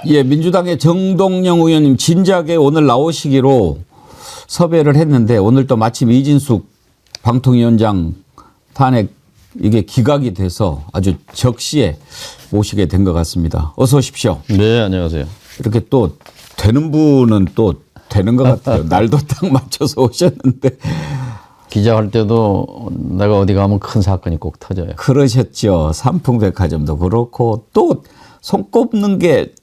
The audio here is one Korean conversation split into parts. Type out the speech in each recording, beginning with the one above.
예, 민주당의 정동영 의원님 진작에 오늘 나오시기로 섭외를 했는데 오늘 또 마침 이진숙 방통위원장 탄핵 이게 기각이 돼서 아주 적시에 모시게 된 것 같습니다. 어서 오십시오. 네, 안녕하세요. 이렇게 또 되는 분은 또 되는 것 같아요. 날도 딱 맞춰서 오셨는데. 기자할 때도 내가 어디 가면 큰 사건이 꼭 터져요. 그러셨죠. 삼풍백화점도 그렇고 또 손꼽는 게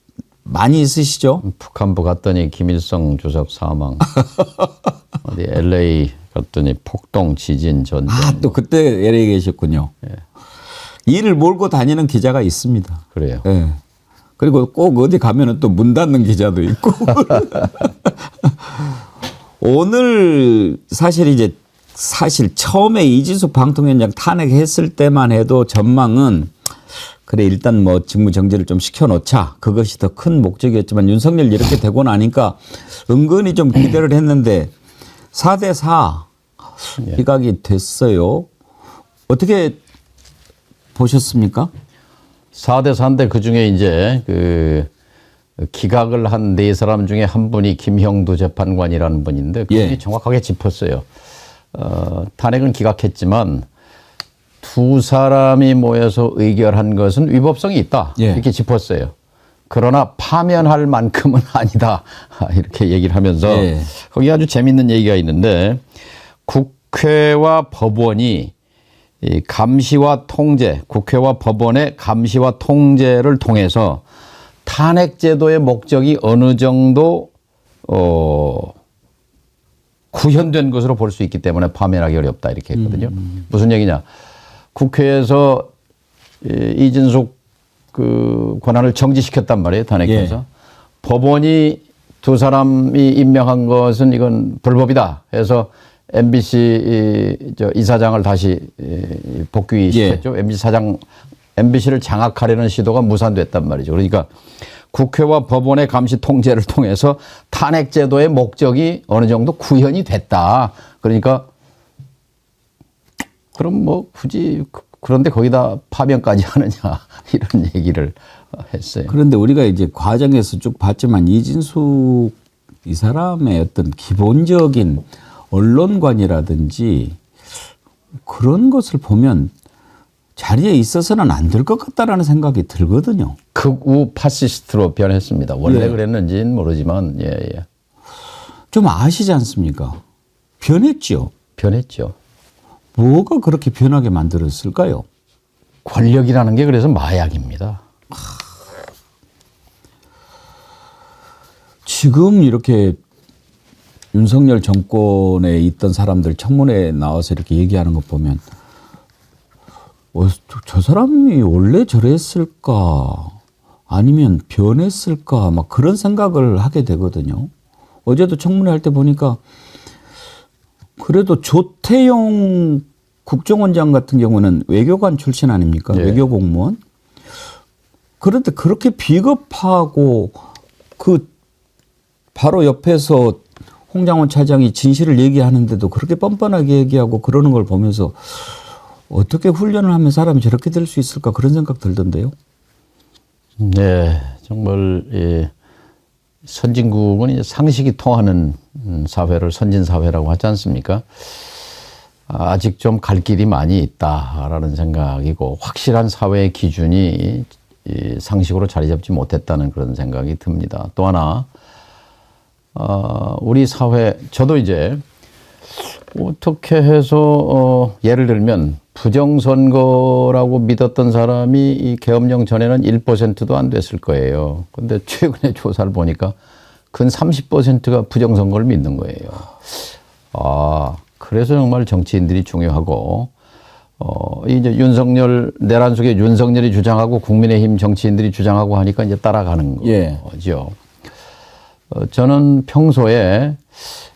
많이 있으시죠? 북한부 갔더니 김일성 주석 사망. 어디 LA 갔더니 폭동 지진 전쟁. 아, 또 그때 LA 계셨군요. 예. 일을 몰고 다니는 기자가 있습니다. 그래요. 예. 그리고 꼭 어디 가면은 또 문 닫는 기자도 있고. 오늘 사실 처음에 이진숙 방통위원장 탄핵했을 때만 해도 전망은 그래 일단 뭐 직무 정지를 좀 시켜놓자 그것이 더 큰 목적이었지만 윤석열 이렇게 되고 나니까 은근히 좀 기대를 했는데 4대4 기각이 됐어요. 어떻게 보셨습니까? 4대4인데 그중에 이제 그 기각을 한 네 사람 중에 한 분이 김형두 재판관이라는 분인데 그분이 예. 정확하게 짚었어요. 탄핵은 기각했지만 두 사람이 모여서 의결한 것은 위법성이 있다. 예. 이렇게 짚었어요. 그러나 파면할 만큼은 아니다. 이렇게 얘기를 하면서 예. 거기 아주 재밌는 얘기가 있는데 국회와 법원이 이 감시와 통제, 국회와 법원의 감시와 통제를 통해서 탄핵 제도의 목적이 어느 정도 구현된 것으로 볼 수 있기 때문에 파면하기 어렵다 이렇게 했거든요. 무슨 얘기냐? 국회에서 이진숙 그 권한을 정지시켰단 말이에요. 탄핵해서. 예. 법원이 두 사람이 임명한 것은 이건 불법이다 해서 MBC 이사장을 다시 복귀시켰죠. 예. MBC를 장악하려는 시도가 무산됐단 말이죠. 그러니까 국회와 법원의 감시 통제를 통해서 탄핵 제도의 목적이 어느 정도 구현이 됐다. 그러니까 그럼 뭐 굳이 그런데 거기다 파면까지 하느냐 이런 얘기를 했어요. 그런데 우리가 이제 과정에서 쭉 봤지만 이진숙 이 사람의 어떤 기본적인 언론관이라든지 그런 것을 보면 자리에 있어서는 안 될 것 같다라는 생각이 들거든요. 극우 파시스트로 변했습니다. 원래 예. 그랬는지는 모르지만 예. 좀 아시지 않습니까? 변했죠. 변했죠. 뭐가 그렇게 변하게 만들었을까요? 권력이라는 게 그래서 마약입니다. 지금 이렇게 윤석열 정권에 있던 사람들 청문회에 나와서 이렇게 얘기하는 것 보면 저 사람이 원래 저랬을까 아니면 변했을까 막 그런 생각을 하게 되거든요. 어제도 청문회 할 때 보니까 그래도 조태용 국정원장 같은 경우는 외교관 출신 아닙니까? 예. 외교공무원. 그런데 그렇게 비겁하고 그 바로 옆에서 홍장원 차장이 진실을 얘기하는데도 그렇게 뻔뻔하게 얘기하고 그러는 걸 보면서 어떻게 훈련을 하면 사람이 저렇게 될 수 있을까 그런 생각 들던데요. 네, 정말 선진국은 이제 상식이 통하는 사회를 선진 사회라고 하지 않습니까? 아직 좀 갈 길이 많이 있다라는 생각이고 확실한 사회의 기준이 상식으로 자리 잡지 못했다는 그런 생각이 듭니다. 또 하나 우리 사회 저도 이제 어떻게 해서 예를 들면 부정선거라고 믿었던 사람이 이 계엄령 전에는 1%도 안 됐을 거예요. 그런데 최근에 조사를 보니까 근 30%가 부정선거를 믿는 거예요. 그래서 정말 정치인들이 중요하고 이제 윤석열 내란 속에 윤석열이 주장하고 국민의힘 정치인들이 주장하고 하니까 이제 따라가는 예. 거죠. 저는 평소에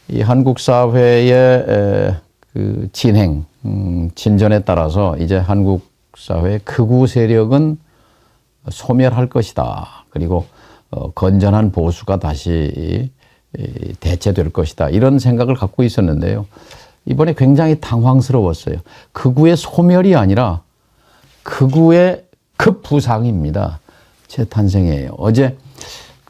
이 한국 사회의 그 진행, 진전에 따라서 이제 한국 사회의 극우 세력은 소멸할 것이다. 그리고 건전한 보수가 다시 대체될 것이다. 이런 생각을 갖고 있었는데요. 이번에 굉장히 당황스러웠어요. 극우의 소멸이 아니라 극우의 급부상입니다. 재탄생이에요. 어제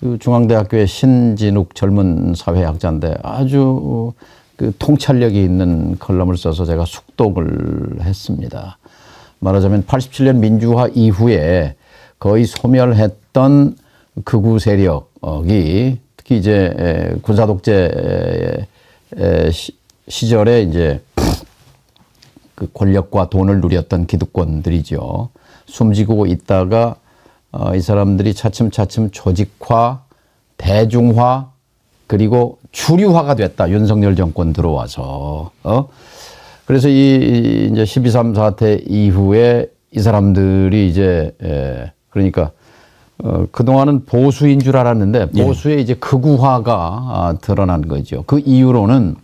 그 중앙대학교의 신진욱 젊은 사회학자인데 아주 그 통찰력이 있는 컬럼을 써서 제가 숙독을 했습니다. 말하자면 87년 민주화 이후에 거의 소멸했던 극우 세력이 특히 이제 군사 독재 시절에 이제 그 권력과 돈을 누렸던 기득권들이죠. 숨지고 있다가 이 사람들이 차츰차츰 조직화, 대중화, 그리고 주류화가 됐다. 윤석열 정권 들어와서. 그래서 이 이제 12.3 사태 이후에 이 사람들이 이제 그러니까 그동안은 보수인 줄 알았는데 보수의 이제 극우화가 드러난 거죠. 그 이유로는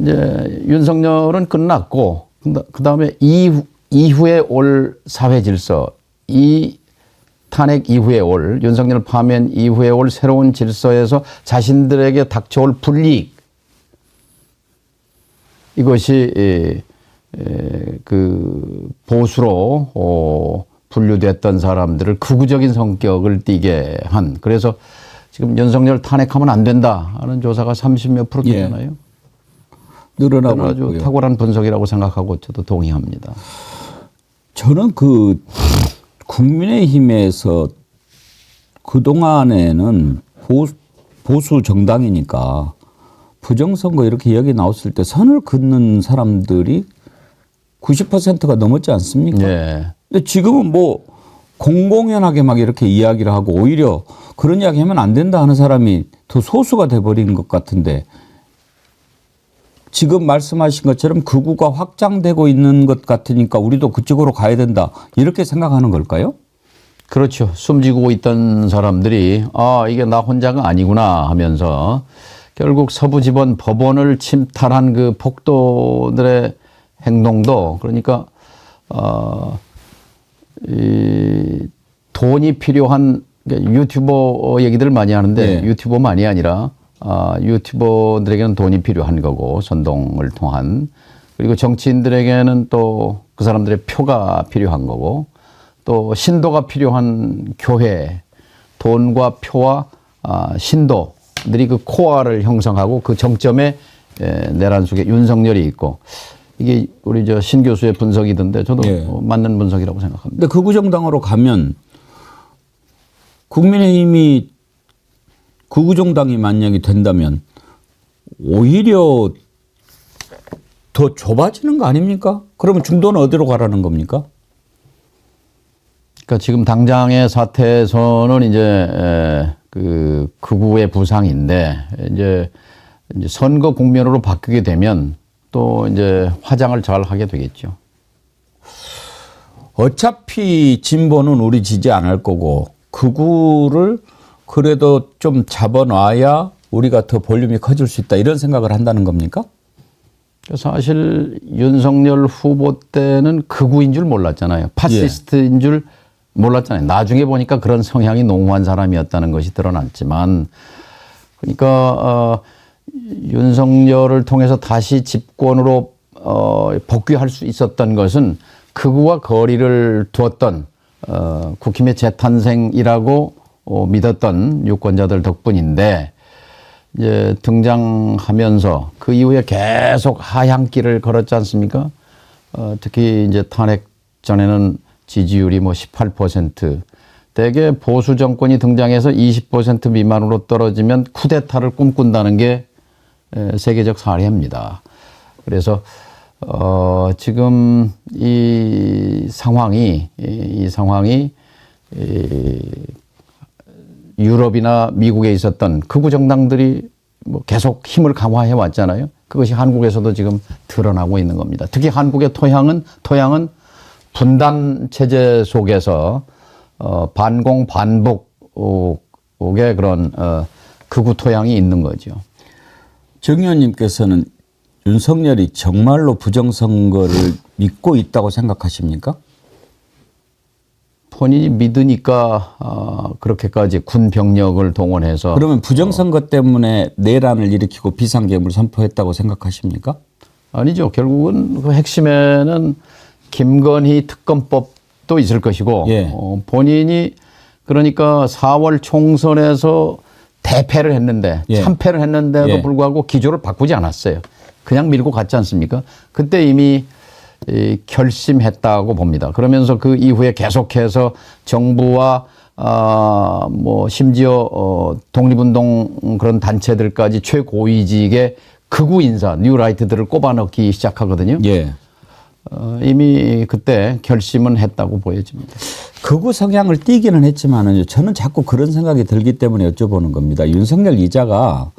이제 윤석열은 끝났고 그 다음에 이후에 올 사회 질서, 이 탄핵 이후에 올 윤석열 파면 이후에 올 새로운 질서에서 자신들에게 닥쳐올 불이익, 이것이 그 보수로 분류됐던 사람들을 극우적인 성격을 띠게 한, 그래서 지금 윤석열 탄핵하면 안 된다 하는 조사가 30몇 % 되잖아요. 예. 늘어나고 아주 있고요. 탁월한 분석이라고 생각하고 저도 동의합니다. 저는 그 국민의힘에서 그동안에는 보수 정당이니까 부정선거 이렇게 얘기 나왔을 때 선을 긋는 사람들이 90%가 넘었지 않습니까? 예. 근데 지금은 뭐 공공연하게 막 이렇게 이야기를 하고 오히려 그런 이야기 하면 안 된다 하는 사람이 더 소수가 돼버린 것 같은데, 지금 말씀하신 것처럼 극우가 확장되고 있는 것 같으니까 우리도 그쪽으로 가야 된다 이렇게 생각하는 걸까요? 그렇죠. 숨지고 있던 사람들이 이게 나 혼자가 아니구나 하면서 결국 서부지법 법원을 침탈한 그 폭도들의 행동도, 그러니까 이 돈이 필요한, 유튜버 얘기들 많이 하는데 네. 유튜버만이 아니라 유튜버들에게는 돈이 필요한 거고, 선동을 통한, 그리고 정치인들에게는 또 그 사람들의 표가 필요한 거고, 또 신도가 필요한 교회, 돈과 표와 신도들이 그 코어를 형성하고 그 정점에 내란 속에 윤석열이 있고, 이게 우리 저 신 교수의 분석이던데 저도 예. 맞는 분석이라고 생각합니다. 근데 극우정당으로 가면 국민의힘이 극우정당이 만약에 된다면 오히려 더 좁아지는 거 아닙니까? 그러면 중도는 어디로 가라는 겁니까? 그러니까 지금 당장의 사태에서는 이제 그 극우의 부상인데, 이제 선거 국면으로 바뀌게 되면 또 이제 화장을 잘 하게 되겠죠. 어차피 진보는 우리 지지 안 할 거고 극우를 그래도 좀 잡아놔야 우리가 더 볼륨이 커질 수 있다 이런 생각을 한다는 겁니까? 사실 윤석열 후보 때는 극우인 줄 몰랐잖아요. 파시스트인 줄 몰랐잖아요. 나중에 보니까 그런 성향이 농후한 사람이었다는 것이 드러났지만, 그러니까 윤석열을 통해서 다시 집권으로 복귀할 수 있었던 것은 극우와 거리를 두었던 국힘의 재탄생이라고 믿었던 유권자들 덕분인데, 이제 등장하면서 그 이후에 계속 하향길을 걸었지 않습니까? 특히 이제 탄핵 전에는 지지율이 뭐 18%, 대개 보수 정권이 등장해서 20% 미만으로 떨어지면 쿠데타를 꿈꾼다는 게 세계적 사례입니다. 그래서 지금 이 상황이 유럽이나 미국에 있었던 극우 정당들이 뭐 계속 힘을 강화해 왔잖아요. 그것이 한국에서도 지금 드러나고 있는 겁니다. 특히 한국의 토양은 분단 체제 속에서 반공 반복의 그런 극우 토양이 있는 거죠. 정 의원님께서는 윤석열이 정말로 부정선거를 믿고 있다고 생각하십니까? 본인이 믿으니까 그렇게까지 군 병력을 동원해서. 그러면 부정선거 때문에 내란을 일으키고 비상계엄을 선포했다고 생각하십니까? 아니죠. 결국은 그 핵심에는 김건희 특검법도 있을 것이고, 예. 본인이 그러니까 4월 총선에서 대패를 했는데 예. 참패를 했는데도 예. 불구하고 기조를 바꾸지 않았어요. 그냥 밀고 갔지 않습니까? 그때 이미 결심했다고 봅니다. 그러면서 그 이후에 계속해서 정부와 뭐 심지어 독립운동 그런 단체들까지 최고위직의 극우 인사 뉴라이트들을 꼽아넣기 시작하거든요. 예. 이미 그때 결심은 했다고 보여집니다. 극우 성향을 띠기는 했지만은요, 저는 자꾸 그런 생각이 들기 때문에 여쭤보는 겁니다. 윤석열 이자가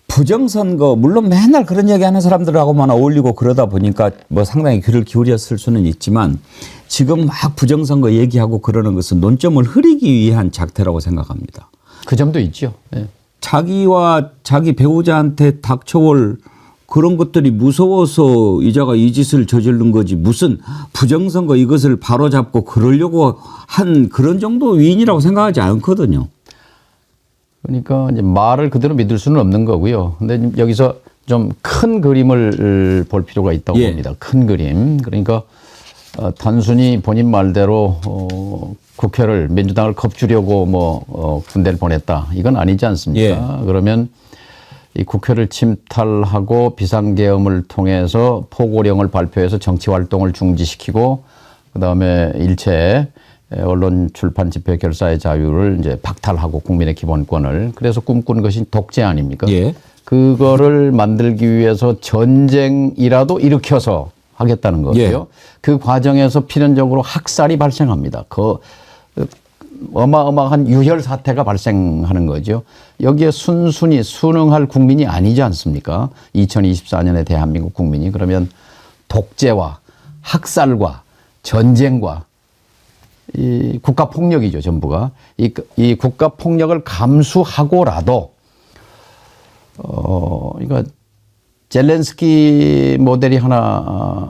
부정선거, 물론 맨날 그런 얘기 하는 사람들하고만 어울리고 그러다 보니까 뭐 상당히 귀를 기울였을 수는 있지만 지금 막 부정선거 얘기하고 그러는 것은 논점을 흐리기 위한 작태라고 생각합니다. 그 점도 있죠. 예. 자기와 자기 배우자한테 닥쳐올 그런 것들이 무서워서 이자가 이 짓을 저지른 거지 무슨 부정선거 이것을 바로잡고 그러려고 한 그런 정도 위인이라고 생각하지 않거든요. 그러니까 이제 말을 그대로 믿을 수는 없는 거고요. 근데 여기서 좀 큰 그림을 볼 필요가 있다고 예. 봅니다. 큰 그림. 그러니까 단순히 본인 말대로 국회를 민주당을 겁주려고 뭐 군대를 보냈다. 이건 아니지 않습니까? 예. 그러면 이 국회를 침탈하고 비상계엄을 통해서 포고령을 발표해서 정치 활동을 중지시키고 그다음에 일체 언론 출판 집회 결사의 자유를 이제 박탈하고 국민의 기본권을 그래서 꿈꾼 것이 독재 아닙니까? 예. 그거를 만들기 위해서 전쟁이라도 일으켜서 하겠다는 거고요. 예. 그 과정에서 필연적으로 학살이 발생합니다. 그 어마어마한 유혈 사태가 발생하는 거죠. 여기에 순순히 순응할 국민이 아니지 않습니까? 2024년의 대한민국 국민이. 그러면 독재와 학살과 전쟁과 이 국가 폭력이죠, 전부가. 이 국가 폭력을 감수하고라도 그러니까 젤렌스키 모델이 하나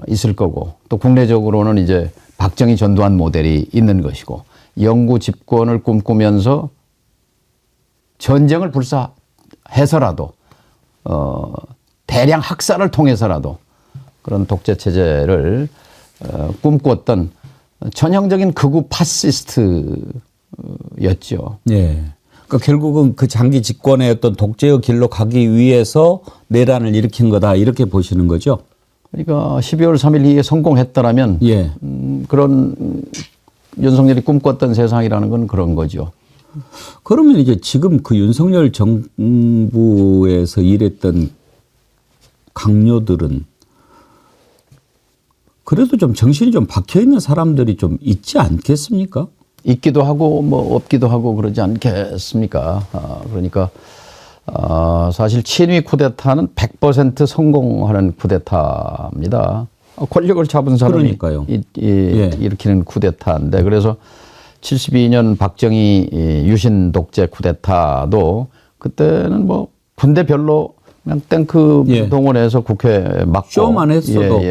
있을 거고 또 국내적으로는 이제 박정희 전두환 모델이 있는 것이고 영구 집권을 꿈꾸면서 전쟁을 불사해서라도 대량 학살을 통해서라도 그런 독재 체제를 꿈꿨던 전형적인 극우 파시스트였죠. 예. 그러니까 결국은 그 장기 집권의 어떤 독재의 길로 가기 위해서 내란을 일으킨 거다 이렇게 보시는 거죠. 그러니까 12월 3일 이게 성공했다라면 예. 그런 윤석열이 꿈꿨던 세상이라는 건 그런 거죠. 그러면 이제 지금 그 윤석열 정부에서 일했던 강요들은 그래도 좀 정신이 좀 박혀 있는 사람들이 좀 있지 않겠습니까? 있기도 하고 뭐 없기도 하고 그러지 않겠습니까? 그러니까 사실 친위 쿠데타는 100% 성공하는 쿠데타입니다. 권력을 잡은 사람이 그러니까요. 예. 일으키는 쿠데타인데 그래서 72년 박정희 유신 독재 쿠데타도 그때는 뭐 군대 별로 그냥 탱크 예. 동원해서 국회 막고 쇼만 했어도.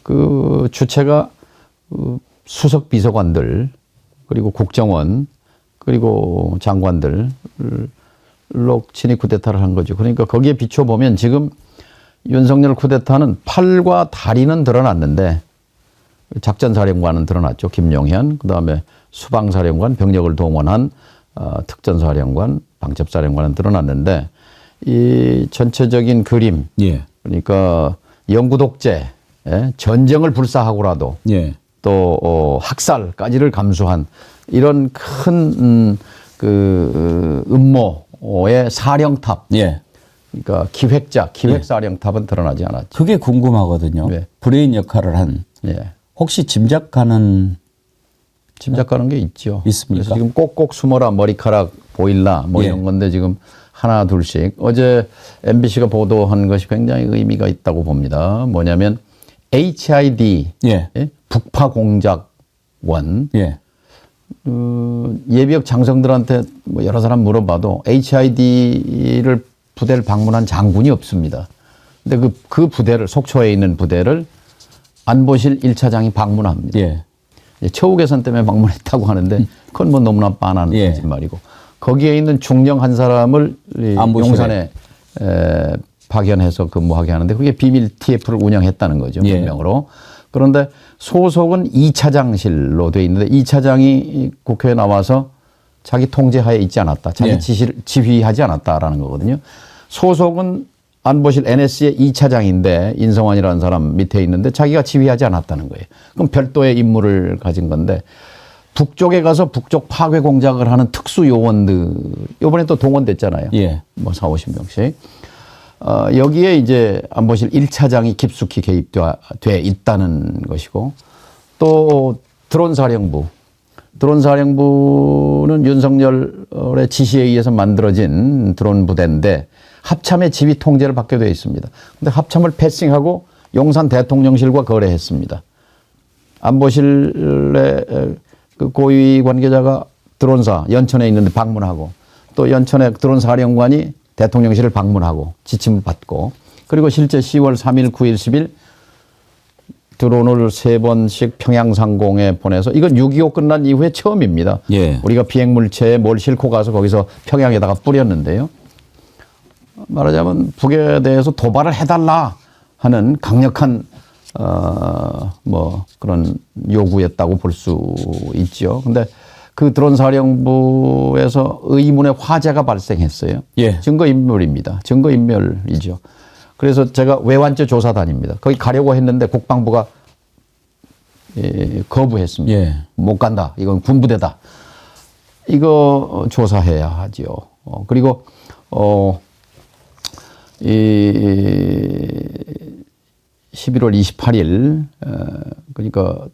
그 주체가 수석 비서관들 그리고 국정원 그리고 장관들로 친위 쿠데타를 한 거죠. 그러니까 거기에 비춰보면 지금 윤석열 쿠데타는 팔과 다리는 드러났는데 작전사령관은 드러났죠. 김용현 그다음에 수방사령관 병력을 동원한 특전사령관 방첩사령관은 드러났는데 이 전체적인 그림 예. 그러니까 영구 독재 전쟁을 불사하고라도 예. 또 학살까지를 감수한 이런 큰 그 음모의 사령탑 예. 그러니까 기획사령탑은 드러나지 않았죠. 그게 궁금하거든요. 네. 브레인 역할을 한 예. 혹시 짐작가는 짐작가는 게 있죠. 있습니까? 그래서 지금 꼭꼭 숨어라 머리카락 보일라 뭐 예. 이런 건데 지금 하나 둘씩 어제 MBC가 보도한 것이 굉장히 의미가 있다고 봅니다. 뭐냐면 HID 예. 북파 공작원 예. 예비역 장성들한테 뭐 여러 사람 물어봐도 HID를 부대를 방문한 장군이 없습니다. 근데 그 부대를 속초에 있는 부대를 안보실 1차장이 방문합니다. 예. 처우 개선 때문에 방문했다고 하는데 그건 뭐 너무나 빤한 예. 거짓말이고 거기에 있는 중령 한 사람을 안보실에. 용산에 파견해서 근무하게 하는데 그게 비밀 TF를 운영했다는 거죠. 예. 분명으로. 그런데 소속은 2차장실로 돼 있는데 2차장이 국회에 나와서 자기 통제하에 있지 않았다. 자기 예. 지휘하지 않았다라는 거거든요. 소속은 안보실 NS의 2차장인데 인성환이라는 사람 밑에 있는데 자기가 지휘하지 않았다는 거예요. 그럼 별도의 임무를 가진 건데 북쪽에 가서 북쪽 파괴 공작을 하는 특수 요원들 이번에 또 동원됐잖아요. 예. 뭐 4, 50명씩. 여기에 이제 안보실 1차장이 깊숙이 개입돼 있다는 것이고 또 드론 사령부는 윤석열의 지시에 의해서 만들어진 드론 부대인데 합참의 지휘 통제를 받게 되어 있습니다. 근데 합참을 패싱하고 용산 대통령실과 거래했습니다. 안보실의 그 고위 관계자가 드론사 연천에 있는데 방문하고 또 연천의 드론 사령관이 대통령실을 방문하고 지침을 받고 그리고 실제 10월 3일, 9일, 10일 드론을 3번씩 평양 상공에 보내서 이건 6.25 끝난 이후에 처음입니다. 예. 우리가 비행물체에 뭘 싣고 가서 거기서 평양에다가 뿌렸는데요. 말하자면 북에 대해서 도발을 해달라 하는 강력한 뭐 그런 요구였다고 볼 수 있죠. 근데 그 드론 사령부에서 의문의 화재가 발생했어요. 예. 증거인멸입니다. 증거인멸이죠. 그래서 제가 외환죄 조사단입니다. 거기 가려고 했는데 국방부가 거부했습니다. 예. 못 간다. 이건 군부대다. 이거 조사해야 하지요. 그리고 이 11월 28일 그러니까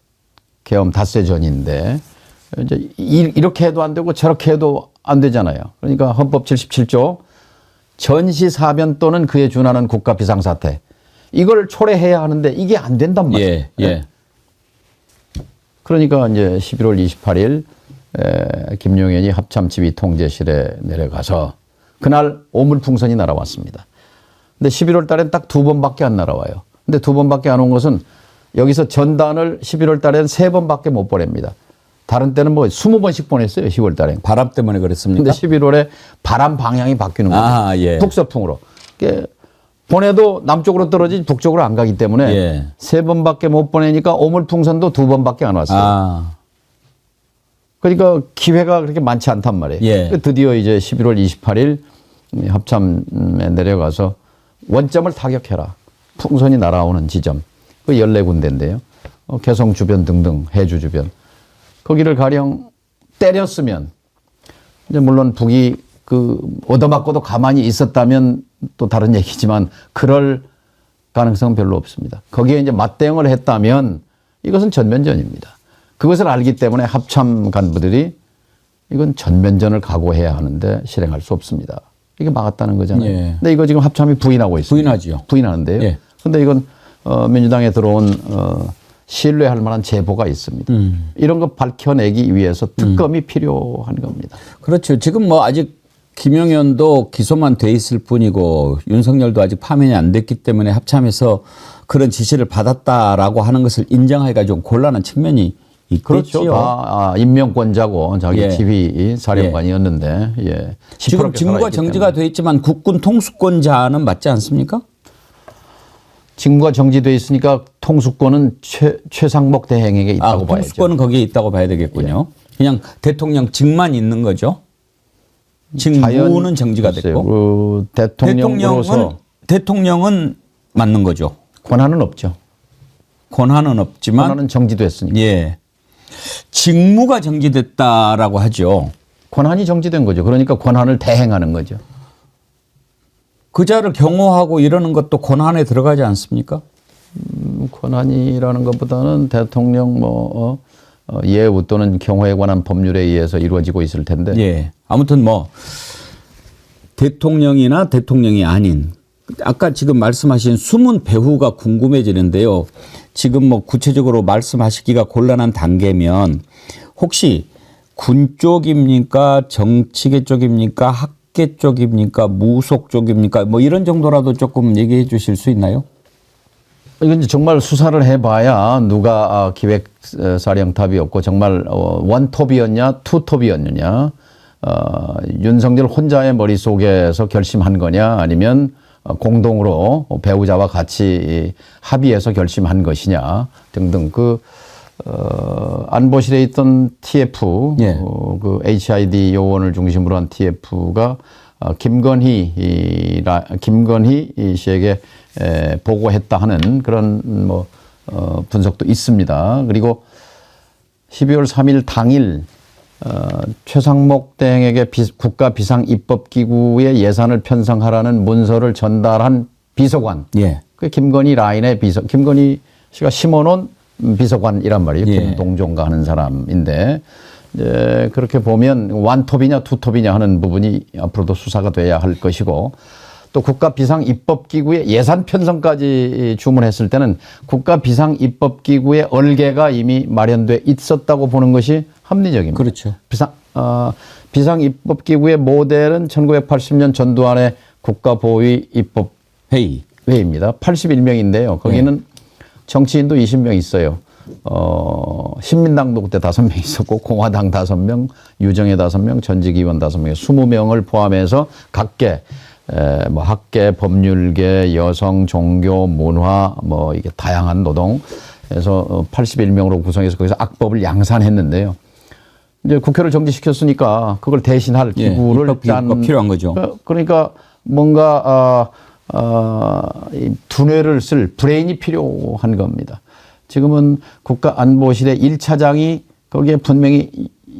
계엄 닷새 전인데 이제 이렇게 해도 안 되고 저렇게 해도 안 되잖아요. 그러니까 헌법 77조 전시 사변 또는 그에 준하는 국가 비상사태 이걸 초래해야 하는데 이게 안 된단 말이에요. 예. 예. 그러니까 이제 11월 28일 김용현이 합참 지휘 통제실에 내려가서 그날 오물풍선이 날아왔습니다. 근데 11월 달엔 딱 2번밖에 안 날아와요. 근데 2번밖에 안 온 것은 여기서 전단을 11월 달엔 3번밖에 못 보냅니다. 다른 때는 뭐 20번씩 보냈어요. 10월 달엔. 바람 때문에 그랬습니까? 근데 11월에 바람 방향이 바뀌는 거죠. 아, 예. 북서풍으로. 보내도 남쪽으로 떨어지지 북쪽으로 안 가기 때문에 예. 3번밖에 못 보내니까 오물풍선도 2번밖에 안 왔어요. 아. 그러니까 기회가 그렇게 많지 않단 말이에요. 예. 드디어 이제 11월 28일 합참에 내려가서 원점을 타격해라. 풍선이 날아오는 지점. 그 14군데인데요. 개성 주변 등등 해주 주변. 거기를 가령 때렸으면 이제 물론 북이 그 얻어맞고도 가만히 있었다면 또 다른 얘기지만 그럴 가능성은 별로 없습니다. 거기에 이제 맞대응을 했다면 이것은 전면전입니다. 그것을 알기 때문에 합참 간부들이 이건 전면전을 각오해야 하는데 실행할 수 없습니다. 이게 막았다는 거잖아요. 예. 근데 이거 지금 합참이 부인하고 있습니다. 부인하지요. 부인하는데요. 예. 근데 이건 민주당에 들어온 신뢰할 만한 제보가 있습니다. 이런 거 밝혀내기 위해서 특검이 필요한 겁니다. 그렇죠. 지금 뭐 아직 김용현도 기소만 돼 있을 뿐이고 윤석열도 아직 파면이 안 됐기 때문에 합참에서 그런 지시를 받았다라고 하는 것을 인정하기가 좀 곤란한 측면이 있겠죠. 그렇죠. 다 임명권자고 자기 예. 지휘 사령관이었는데 예. 지금 직무가 정지가 돼 있지만 국군 통수권자는 맞지 않습니까? 직무가 정지돼 있으니까 통수권은 최상목 대행에게 있다고 봐야죠. 통수권은 거기에 있다고 봐야 되겠군요. 그냥 대통령 직만 있는 거죠. 직무는 정지가 됐고 그 대통령은 맞는 거죠. 권한은 없죠. 권한은 없지만 권한은 정지됐으니까. 예. 직무가 정지됐다라고 하죠. 권한이 정지된 거죠. 그러니까 권한을 대행하는 거죠. 그자를 경호하고 이러는 것도 권한에 들어가지 않습니까? 권한이라는 것보다는 대통령 예우 또는 경호에 관한 법률에 의해서 이루어지고 있을 텐데. 예. 아무튼 뭐 대통령이나 대통령이 아닌 아까 지금 말씀하신 숨은 배후가 궁금해지는데요. 지금 뭐 구체적으로 말씀하시기가 곤란한 단계면 혹시 군 쪽입니까? 정치계 쪽입니까? 학계 쪽입니까? 무속 쪽입니까? 뭐 이런 정도라도 조금 얘기해 주실 수 있나요? 이건 정말 수사를 해봐야 누가 기획사령탑이었고 정말 원톱이었냐 투톱이었느냐 윤석열 혼자의 머릿속에서 결심한 거냐 아니면 공동으로 배우자와 같이 합의해서 결심한 것이냐 등등 안보실에 있던 TF, 예. 그 HID 요원을 중심으로 한 TF가 김건희 씨에게 보고했다 하는 그런 분석도 있습니다. 그리고 12월 3일 당일 최상목 등에게 국가 비상입법기구의 예산을 편성하라는 문서를 전달한 비서관. 예. 그 김건희 라인의 김건희 씨가 심어놓은 비서관이란 말이에요. 예. 김동종가 하는 사람인데 이제 그렇게 보면 완톱이냐 투톱이냐 하는 부분이 앞으로도 수사가 돼야 할 것이고 또 국가 비상입법기구의 예산 편성까지 주문했을 때는 국가 비상입법기구의 얼개가 이미 마련돼 있었다고 보는 것이 합리적입니다. 그렇죠. 비상입법기구의 모델은 1980년 전두환의 국가보위 입법회의입니다. 81명인데요. 거기는 정치인도 20명 있어요. 신민당도 그때 5명 있었고 공화당 5명, 유정의 5명, 전직 의원 5명, 20명을 포함해서 각계 학계, 법률계, 여성, 종교, 문화, 이게 다양한 노동에서 81명으로 구성해서 거기서 악법을 양산했는데요. 이제 국회를 정지시켰으니까 그걸 대신할 기구를 입법 필요한 거죠. 그러니까 뭔가 이 두뇌를 쓸 브레인이 필요한 겁니다. 지금은 국가안보실의 1차장이 거기에 분명히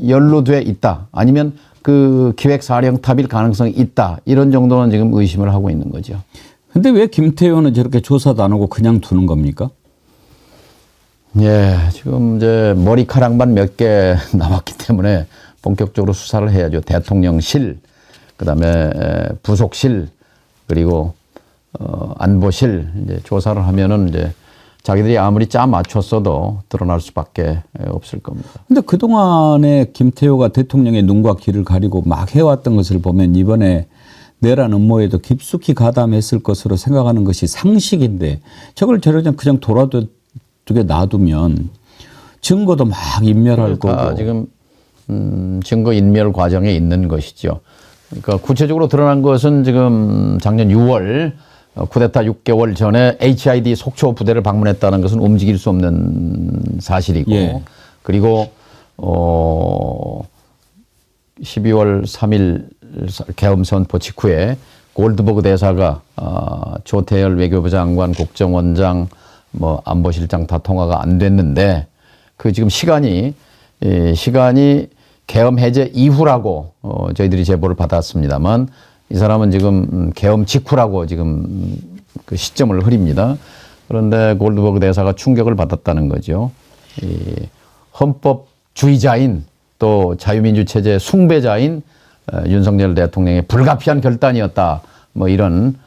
연루돼 있다. 아니면 그 기획사령탑일 가능성이 있다. 이런 정도는 지금 의심을 하고 있는 거죠. 근데 왜 김태효는 저렇게 조사도 안 하고 그냥 두는 겁니까? 예, 지금 이제 머리카락만 몇 개 남았기 때문에 본격적으로 수사를 해야죠. 대통령실, 그다음에 부속실, 그리고 안보실 이제 조사를 하면은 이제 자기들이 아무리 짜 맞췄어도 드러날 수밖에 없을 겁니다. 근데 그동안에 김태효가 대통령의 눈과 귀를 가리고 막 해왔던 것을 보면 이번에 내란 음모에도 깊숙이 가담했을 것으로 생각하는 것이 상식인데 저걸 그냥 돌아두게 놔두면 증거도 막 인멸할 거고. 지금 증거 인멸 과정에 있는 것이죠. 그러니까 구체적으로 드러난 것은 지금 작년 6월 쿠데타 6개월 전에 HID 속초 부대를 방문했다는 것은 움직일 수 없는 사실이고 예. 그리고 12월 3일 계엄 선포 직후에 골드버그 대사가 조태열 외교부 장관, 국정원장, 안보실장 다 통화가 안 됐는데 그 지금 시간이 계엄 해제 이후라고 저희들이 제보를 받았습니다만 이 사람은 지금 계엄 직후라고 지금 그 시점을 흐립니다. 그런데 골드버그 대사가 충격을 받았다는 거죠. 이 헌법주의자인 또 자유민주 체제 숭배자인 윤석열 대통령의 불가피한 결단이었다. 이런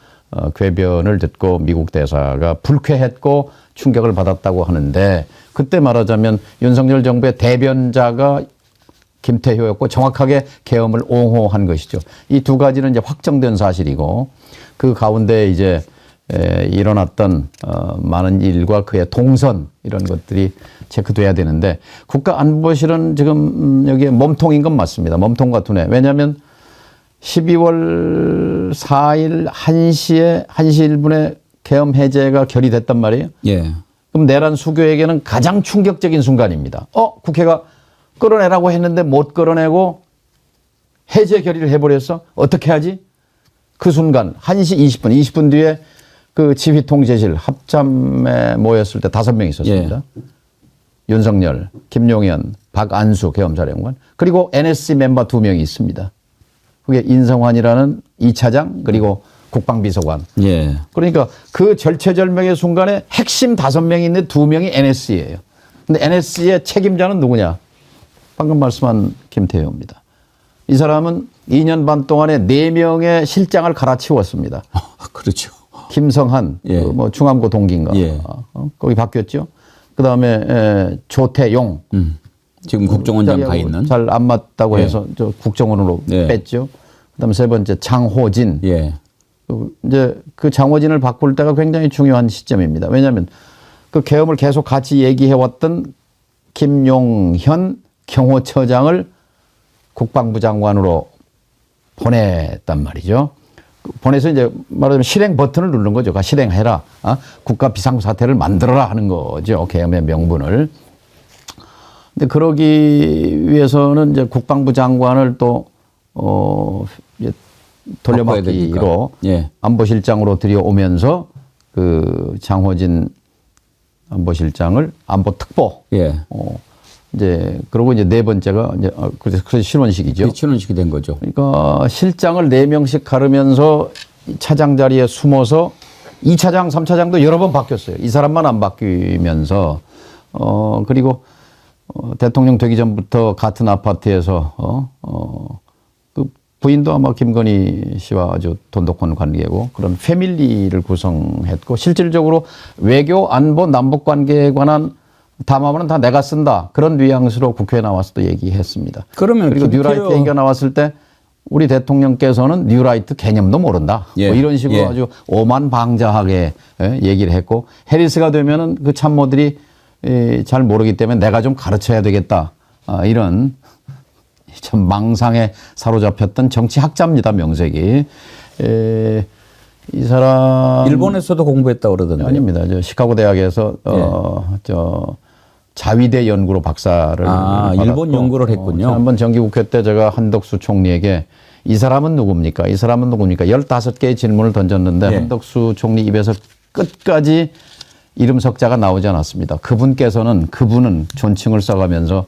궤변을 듣고 미국 대사가 불쾌했고 충격을 받았다고 하는데 그때 말하자면 윤석열 정부의 대변자가 김태효였고 정확하게 계엄을 옹호한 것이죠. 이 두 가지는 이제 확정된 사실이고 그 가운데 이제 일어났던 많은 일과 그의 동선 이런 것들이 체크돼야 되는데 국가안보실은 지금 여기에 몸통인 건 맞습니다. 몸통과 두뇌. 왜냐하면 12월 4일 1시 1분에 계엄 해제가 결의됐단 말이에요. 예. 그럼 내란 수교에게는 가장 충격적인 순간입니다. 국회가 끌어내라고 했는데 못 끌어내고 해제 결의를 해버렸어? 어떻게 하지? 그 순간 1시 20분 뒤에 그 지휘통제실 합참에 모였을 때 5명 있었습니다. 예. 윤석열, 김용현, 박안수 계엄사령관 그리고 NSC 멤버 2명이 있습니다. 그게 인성환이라는 2차장 그리고 국방비서관. 예. 그러니까 그 절체절명의 순간에 핵심 5명이 있는데 2명이 NSC예요. 근데 NSC의 책임자는 누구냐? 방금 말씀한 김태효입니다. 이 사람은 2년 반 동안에 4명의 실장을 갈아치웠습니다. 그렇죠. 김성한, 예. 중암고 동기인가. 예. 거기 바뀌었죠. 그 다음에 조태용. 지금 국정원장 가 있는. 잘 안 맞다고 예. 해서 저 국정원으로 예. 뺐죠. 그 다음에 세 번째 장호진. 예. 이제 그 장호진을 바꿀 때가 굉장히 중요한 시점입니다. 왜냐하면 그 계엄을 계속 같이 얘기해왔던 김용현 경호처장을 국방부 장관으로 보냈단 말이죠. 보내서 이제 말하자면 실행 버튼을 누르는 거죠. 가 실행해라. 국가 비상사태를 만들어라 하는 거죠. 계엄의 명분을. 근데 그러기 위해서는 이제 국방부 장관을 또 이제 돌려막기로 예. 안보실장으로 들여오면서 그 장호진 안보실장을 안보특보. 예. 이제 그러고 이제 네 번째가 이제 그래서 신원식이죠. 신원식이 된 거죠. 그러니까 실장을 4명씩 가르면서 차장 자리에 숨어서 2차장, 3차장도 여러 번 바뀌었어요. 이 사람만 안 바뀌면서 그리고 대통령 되기 전부터 같은 아파트에서 그 부인도 아마 김건희 씨와 아주 돈독한 관계고 그런 패밀리를 구성했고 실질적으로 외교, 안보, 남북 관계에 관한 담화문은 다 내가 쓴다. 그런 뉘앙스로 국회에 나와서 또 얘기했습니다. 그러면 그리고 뉴라이트 얘기가 나왔을 때 우리 대통령께서는 뉴라이트 개념도 모른다. 예. 뭐 이런 식으로 예. 아주 오만방자하게 얘기를 했고 해리스가 되면은 그 참모들이 잘 모르기 때문에 내가 좀 가르쳐야 되겠다. 이런 참 망상에 사로잡혔던 정치학자입니다. 명색이. 이 사람 일본에서도 공부했다고 그러던데. 아닙니다. 저 시카고 대학에서 저 자위대 연구로 박사를 받았고, 일본 연구를 했군요. 지난번 정기국회 때 제가 한덕수 총리에게 이 사람은 누굽니까? 이 사람은 누굽니까? 15개의 질문을 던졌는데 예. 한덕수 총리 입에서 끝까지 이름 석자가 나오지 않았습니다. 그분은 존칭을 써가면서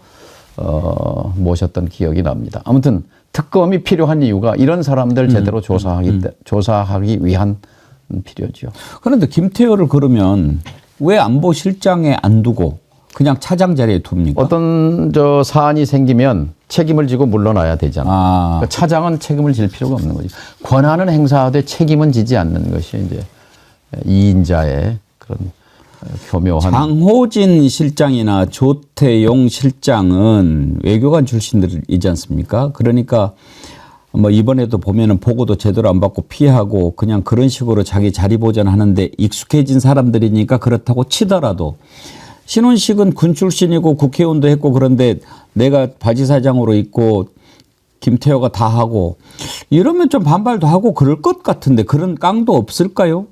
모셨던 기억이 납니다. 아무튼 특검이 필요한 이유가 이런 사람들 제대로 조사하기 위한 필요죠. 그런데 김태효를 그러면 왜 안보실장에 안 두고 그냥 차장 자리에 둡니까? 어떤 사안이 생기면 책임을 지고 물러나야 되잖아요. 그러니까 차장은 책임을 질 필요가 없는 거죠. 권한은 행사하되 책임은 지지 않는 것이 이제 2인자의 그런 교묘한. 장호진 실장이나 조태용 실장은 외교관 출신들이지 않습니까? 그러니까 뭐 이번에도 보면은 보고도 제대로 안 받고 피하고 그냥 그런 식으로 자기 자리 보전하는데 익숙해진 사람들이니까 그렇다고 치더라도 신원식은 군 출신이고 국회의원도 했고 그런데 내가 바지사장으로 있고 김태효가 다 하고 이러면 좀 반발도 하고 그럴 것 같은데 그런 깡도 없을까요?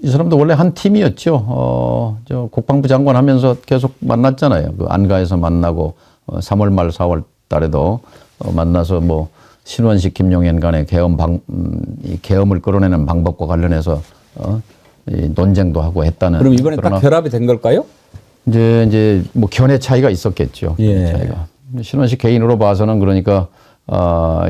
이 사람도 원래 한 팀이었죠. 저 국방부 장관 하면서 계속 만났잖아요. 그 안가에서 만나고 3월 말 4월 달에도 만나서 뭐 신원식 김용현 간의 계엄을 끌어내는 방법과 관련해서 이 논쟁도 하고 했다는. 그럼 이번에 딱 결합이 된 걸까요? 이제 뭐 견해 차이가 있었겠죠. 예. 차이가. 신원식 개인으로 봐서는 그러니까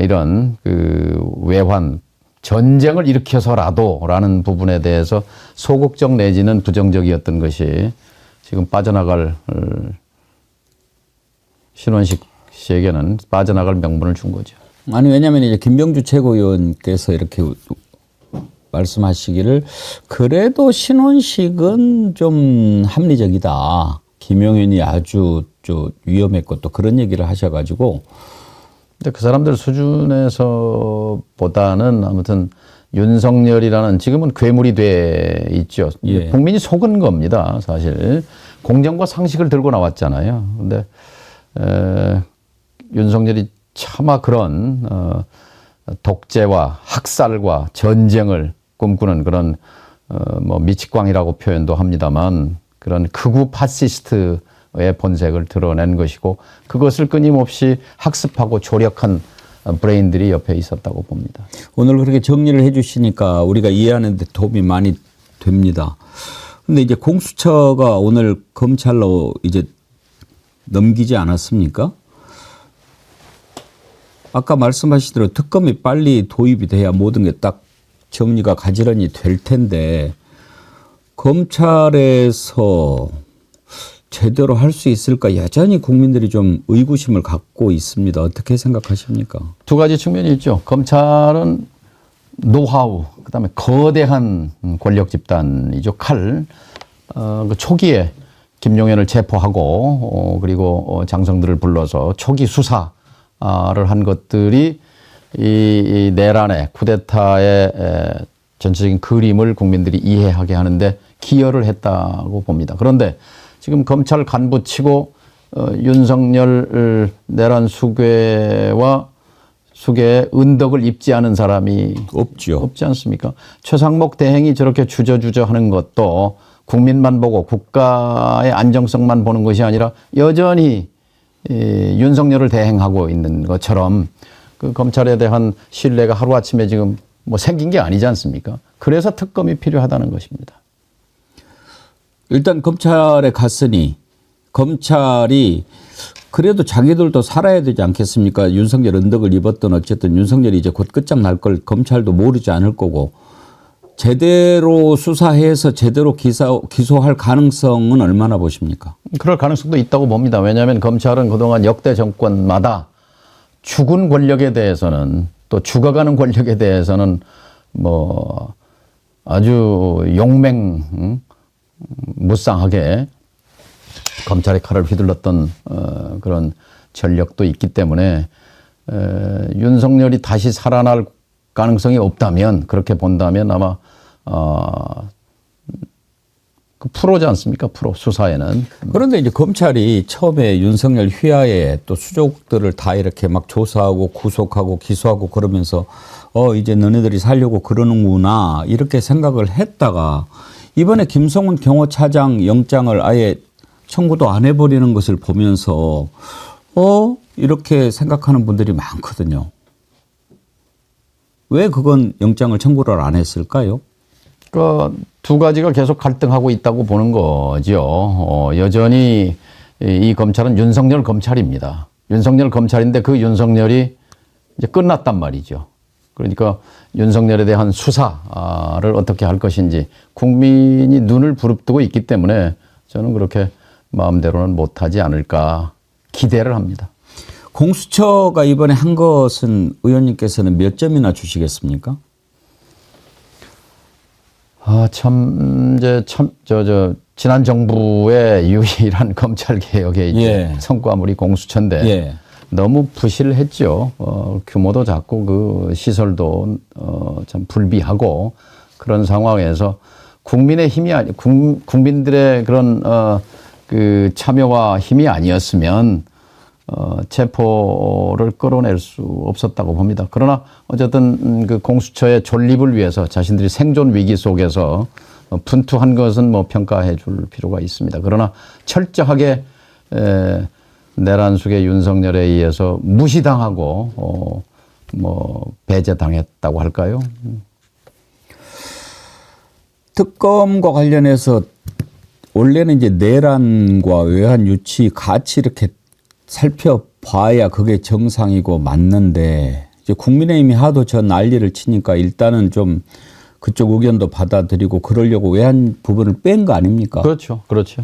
이런 그 외환 전쟁을 일으켜서라도라는 부분에 대해서 소극적 내지는 부정적이었던 것이 지금 빠져나갈 신원식 씨에게는 빠져나갈 명분을 준 거죠. 아니 왜냐하면 이제 김병주 최고위원께서 이렇게 말씀하시기를 그래도 신원식은 좀 합리적이다. 김용현이 아주 위험했고 또 그런 얘기를 하셔가지고. 근데 그 사람들 수준에서 보다는 아무튼 윤석열이라는 지금은 괴물이 돼 있죠. 예. 국민이 속은 겁니다. 사실 공정과 상식을 들고 나왔잖아요. 근데 윤석열이 차마 그런 독재와 학살과 전쟁을 꿈꾸는 그런 뭐 미치광이라고 표현도 합니다만 그런 극우 파시스트의 본색을 드러낸 것이고 그것을 끊임없이 학습하고 조력한 브레인들이 옆에 있었다고 봅니다. 오늘 그렇게 정리를 해 주시니까 우리가 이해하는 데 도움이 많이 됩니다. 근데 이제 공수처가 오늘 검찰로 이제 넘기지 않았습니까? 아까 말씀하신 대로 특검이 빨리 도입이 돼야 모든 게 딱 정리가 가지런히 될 텐데 검찰에서 제대로 할 수 있을까 여전히 국민들이 좀 의구심을 갖고 있습니다. 어떻게 생각하십니까? 두 가지 측면이 있죠. 검찰은 노하우, 그다음에 거대한 권력 집단이죠. 칼. 그 초기에 김용현을 체포하고 그리고 장성들을 불러서 초기 수사를 한 것들이 이 내란의 쿠데타의 전체적인 그림을 국민들이 이해하게 하는데 기여를 했다고 봅니다. 그런데 지금 검찰 간부 치고 윤석열 내란 수괴와 속에 은덕을 입지 않은 사람이 없죠. 없지 않습니까? 최상목 대행이 저렇게 주저주저 하는 것도 국민만 보고 국가의 안정성만 보는 것이 아니라 여전히 윤석열을 대행하고 있는 것처럼 그 검찰에 대한 신뢰가 하루아침에 지금 뭐 생긴 게 아니지 않습니까? 그래서 특검이 필요하다는 것입니다. 일단 검찰에 갔으니 검찰이 그래도 자기들도 살아야 되지 않겠습니까? 윤석열 은덕을 입었던 어쨌든 윤석열이 이제 곧 끝장날 걸 검찰도 모르지 않을 거고 제대로 수사해서 제대로 기소할 가능성은 얼마나 보십니까? 그럴 가능성도 있다고 봅니다. 왜냐하면 검찰은 그동안 역대 정권마다 죽은 권력에 대해서는 또 죽어가는 권력에 대해서는 뭐 아주 무쌍하게 검찰의 칼을 휘둘렀던 그런 전력도 있기 때문에 윤석열이 다시 살아날 가능성이 없다면 그렇게 본다면 아마 그 프로지 않습니까? 프로 수사에는. 그런데 이제 검찰이 처음에 윤석열 휘하에 또 수족들을 다 이렇게 막 조사하고 구속하고 기소하고 그러면서 이제 너네들이 살려고 그러는구나 이렇게 생각을 했다가 이번에 김성훈 경호차장 영장을 아예 청구도 안 해버리는 것을 보면서 이렇게 생각하는 분들이 많거든요. 왜 그건 영장을 청구를 안 했을까요? 그 두 가지가 계속 갈등하고 있다고 보는 거죠. 여전히 이 검찰은 윤석열 검찰입니다. 윤석열 검찰인데 그 윤석열이 이제 끝났단 말이죠. 그러니까 윤석열에 대한 수사를 어떻게 할 것인지 국민이 눈을 부릅뜨고 있기 때문에 저는 그렇게 마음대로는 못하지 않을까 기대를 합니다. 공수처가 이번에 한 것은 의원님께서는 몇 점이나 주시겠습니까? 지난 정부의 유일한 검찰 개혁의 이제 성과물이 공수처인데 너무 부실했죠. 규모도 작고 그 시설도 참 불비하고 그런 상황에서 국민의 힘이 국민들의 그런 그 참여와 힘이 아니었으면 체포를 끌어낼 수 없었다고 봅니다. 그러나 어쨌든 그 공수처의 존립을 위해서 자신들이 생존 위기 속에서 분투한 것은 뭐 평가해 줄 필요가 있습니다. 그러나 철저하게 내란숙의 윤석열에 의해서 무시당하고 뭐 배제당했다고 할까요? 특검과 관련해서 원래는 이제 내란과 외환 유치 같이 이렇게 살펴봐야 그게 정상이고 맞는데 이제 국민의힘이 하도 저 난리를 치니까 일단은 좀 그쪽 의견도 받아들이고 그러려고 외환 부분을 뺀 거 아닙니까? 그렇죠. 그렇죠.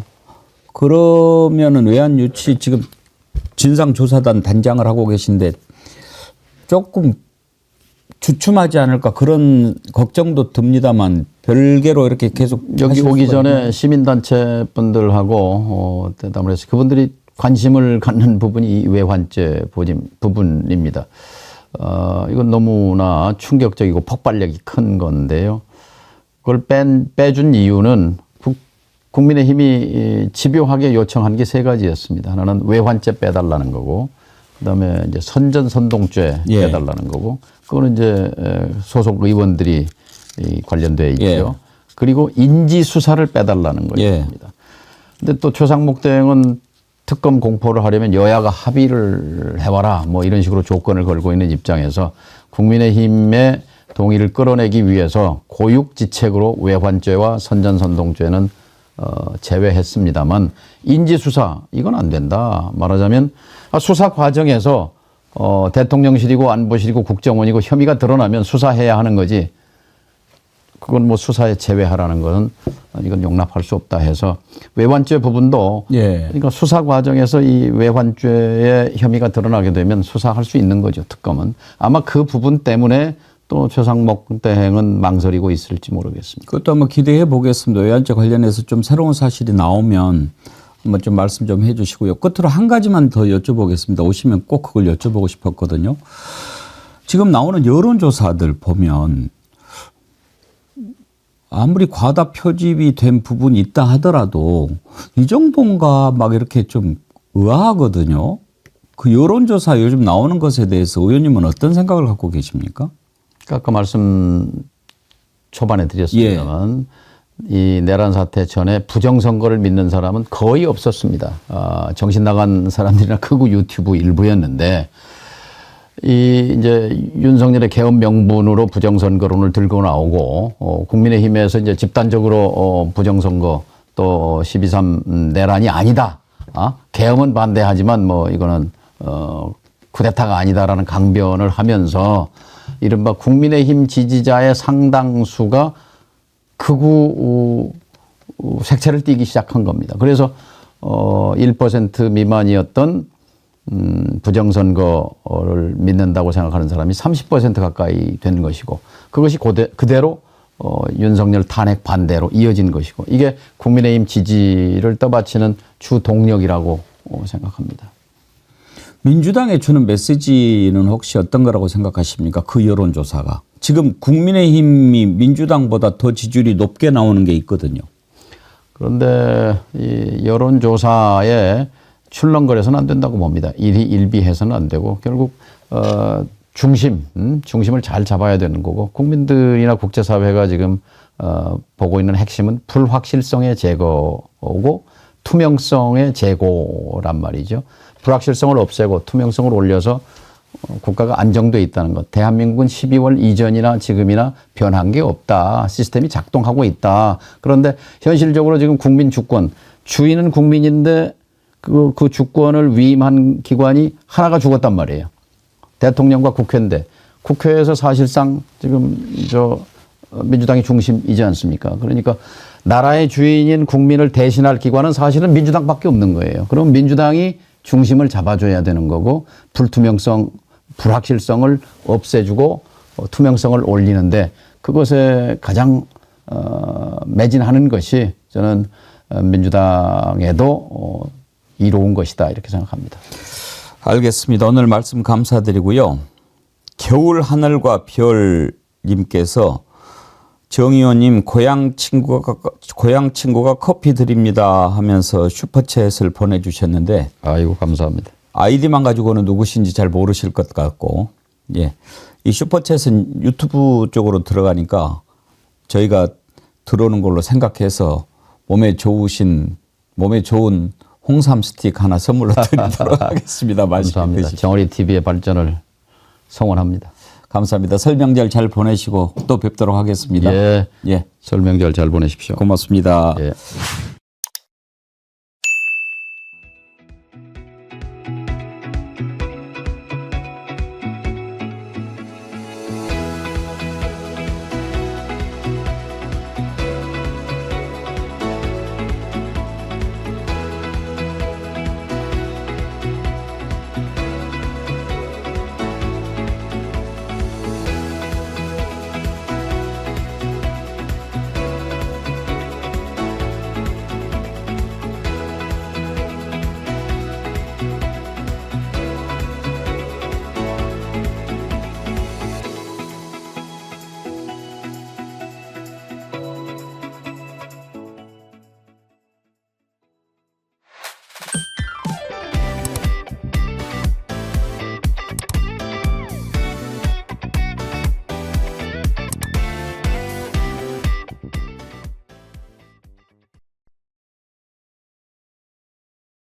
그러면은 외환 유치 지금 진상조사단 단장을 하고 계신데 조금 주춤하지 않을까 그런 걱정도 듭니다만 별개로 이렇게 계속 여기 오기 전에 시민단체 분들하고 대담을 해서 그분들이 관심을 갖는 부분이 이 외환죄 부분입니다. 이건 너무나 충격적이고 폭발력이 큰 건데요. 그걸 빼준 이유는 국민의힘이 집요하게 요청한 게 세 가지였습니다. 하나는 외환죄 빼달라는 거고, 그다음에 이제 선전선동죄 빼달라는 거고, 그거는 이제 소속 의원들이 관련돼 있죠. 그리고 인지 수사를 빼달라는 것입니다. 근데 또 최상목 대행은 특검 공포를 하려면 여야가 합의를 해와라 뭐 이런 식으로 조건을 걸고 있는 입장에서 국민의힘의 동의를 끌어내기 위해서 고육지책으로 외환죄와 선전선동죄는 제외했습니다만 인지수사 이건 안 된다. 말하자면 수사 과정에서 대통령실이고 안보실이고 국정원이고 혐의가 드러나면 수사해야 하는 거지 그건 뭐 수사에 제외하라는 것은 이건 용납할 수 없다 해서 외환죄 부분도 그러니까 수사 과정에서 이 외환죄의 혐의가 드러나게 되면 수사할 수 있는 거죠. 특검은. 아마 그 부분 때문에 또 최상목 대행은 망설이고 있을지 모르겠습니다. 그것도 한번 기대해 보겠습니다. 외환죄 관련해서 좀 새로운 사실이 나오면 한번 좀 말씀 좀 해 주시고요. 끝으로 한 가지만 더 여쭤보겠습니다. 오시면 꼭 그걸 여쭤보고 싶었거든요. 지금 나오는 여론조사들 보면 아무리 과다 표집이 된 부분이 있다 하더라도 이 정도인가 막 이렇게 좀 의아하거든요. 그 여론조사 요즘 나오는 것에 대해서 의원님은 어떤 생각을 갖고 계십니까? 아까 말씀 초반에 드렸습니다만 이 내란 사태 전에 부정선거를 믿는 사람은 거의 없었습니다. 정신 나간 사람들이나 극우 유튜브 일부였는데 이 이제 윤석열의 개헌 명분으로 부정선거론을 들고 나오고 국민의힘에서 이제 집단적으로 부정선거 또 12.3 내란이 아니다. 개헌은 반대하지만 뭐 이거는 쿠데타가 아니다라는 강변을 하면서 이른바 국민의힘 지지자의 상당수가 극우 색채를 띠기 시작한 겁니다. 그래서 1% 미만이었던 부정선거를 믿는다고 생각하는 사람이 30% 가까이 된 것이고 그것이 그대로 윤석열 탄핵 반대로 이어진 것이고 이게 국민의힘 지지를 떠받치는 주 동력이라고 생각합니다. 민주당에 주는 메시지는 혹시 어떤 거라고 생각하십니까? 그 여론조사가. 지금 국민의힘이 민주당보다 더 지지율이 높게 나오는 게 있거든요. 그런데 이 여론조사에 출렁거려서는 안 된다고 봅니다. 일희일비해서는 안 되고 결국 중심을 잘 잡아야 되는 거고 국민들이나 국제사회가 지금 보고 있는 핵심은 불확실성의 제거고 투명성의 제고란 말이죠. 불확실성을 없애고 투명성을 올려서 국가가 안정돼 있다는 것. 대한민국은 12월 이전이나 지금이나 변한 게 없다. 시스템이 작동하고 있다. 그런데 현실적으로 지금 국민 주권, 주인은 국민인데 그 주권을 위임한 기관이 하나가 죽었단 말이에요. 대통령과 국회인데 국회에서 사실상 지금 민주당이 중심이지 않습니까? 그러니까 나라의 주인인 국민을 대신할 기관은 사실은 민주당밖에 없는 거예요. 그럼 민주당이 중심을 잡아줘야 되는 거고 불투명성, 불확실성을 없애주고 투명성을 올리는데 그것에 가장 매진하는 것이 저는 민주당에도 이로운 것이다 이렇게 생각합니다. 알겠습니다. 오늘 말씀 감사드리고요. 겨울 하늘과 별님께서 정 의원님 고향 친구가 커피 드립니다 하면서 슈퍼챗을 보내주셨는데 아이고 감사합니다. 아이디만 가지고는 누구신지 잘 모르실 것 같고 예, 이 슈퍼챗은 유튜브 쪽으로 들어가니까 저희가 들어오는 걸로 생각해서 몸에 좋은 홍삼 스틱 하나 선물로 드리도록 하겠습니다. 감사합니다. 정어리 TV의 발전을 성원합니다. 감사합니다. 설명절 잘 보내시고 또 뵙도록 하겠습니다. 예. 설명절 잘 보내십시오. 고맙습니다. 예.